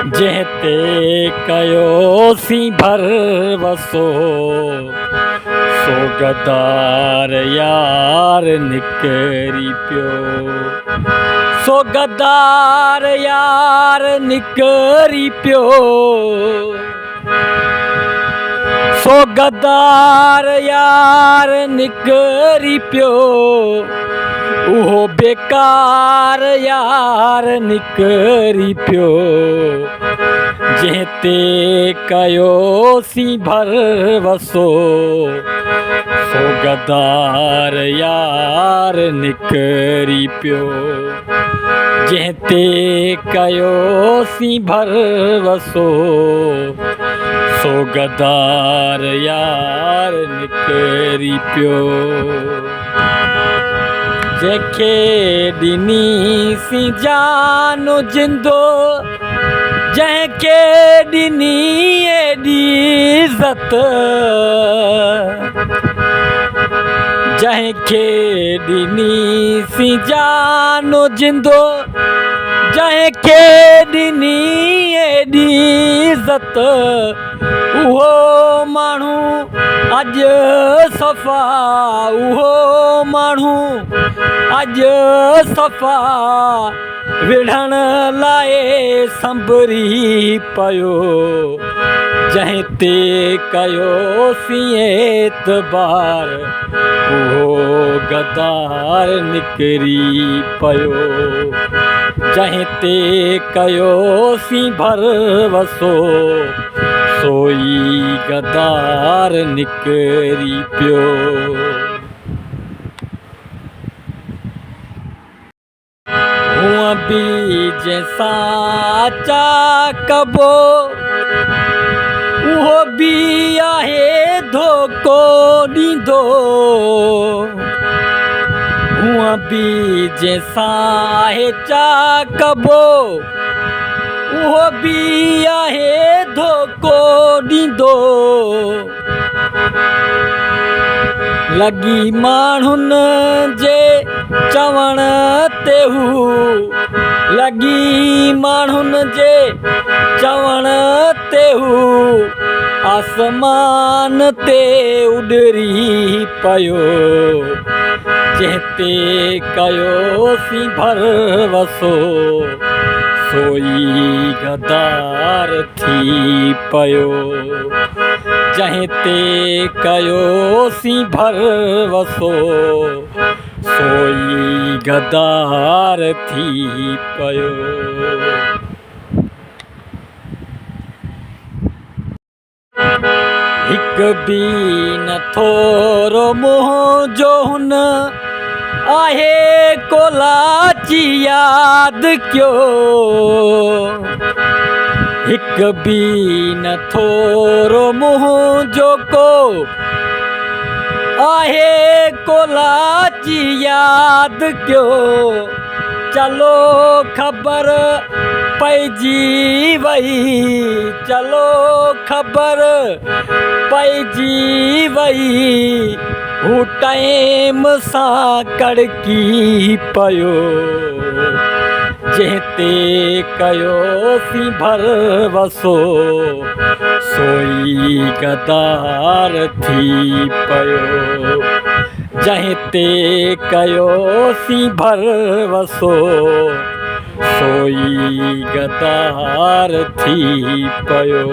जंहिंते कयोसीं भरवसो सो गद्दार यार निकिरी पियो, सो गद्दार यार निकिरी पियो, सो गद्दार यार निकिरी पियो, उहो बेकार यार निकिरी पियो, जंहिंते कयोसीं भरवसो सो गद्दार यार निकिरी पियो, जंहिंते कयोसीं भरवसो सो गद्दार यार निकिरी पियो, जंहिंखे ॾिनीसीं जान जिंदो, जंहिंखे ॾिनी एॾी इज़त, जंहिंखे ॾिनीसीं जान जिंदो, जंहिंखे ॾिनी एॾी इज़त, उहो माण्हू अॼु सफ़ा, उहो माण्हू अॼु सफ़ा विढ़ण लाइ संभरी पियो, जंहिंते कयोसीं एतबार उहो गद्दार निकिरी पियो, जंहिंते कयोसीं भरवसो सोई गद्दार निकिरी पियो। हूअं बि जंहिंसां चाकबो उहो बि आहे धोखो ॾींदो, हूअं बि जंहिंसां आहे चाकबो उहो बि आहे धोखो ॾींदो, लॻी माण्हुनि जे चवण ते हू, लॻी माण्हुनि जे चवण ते हू आसमान ते उॾरी पियो, जंहिंते कयोसीं भरवसो सोई गद्दार थी पियो, जंहिंते कयोसीं भरवसो सोई गद्दार थी पियो। हिकु बि न थोरो मुंहुं जो हुन आहे को लाची यादि कयो, हिकु बि न थोरो मुंहुं जो को आहे को लाची यादि कयो, चलो ख़बर पइजी वई, चलो ख़बर पइजी वई, हू टाइम सां कड़की पियो, जंहिंते कयोसीं भरवसो सोई गद्दार थी पियो, जंहिंते कयोसीं भरवसो सोई गद्दार थी पियो।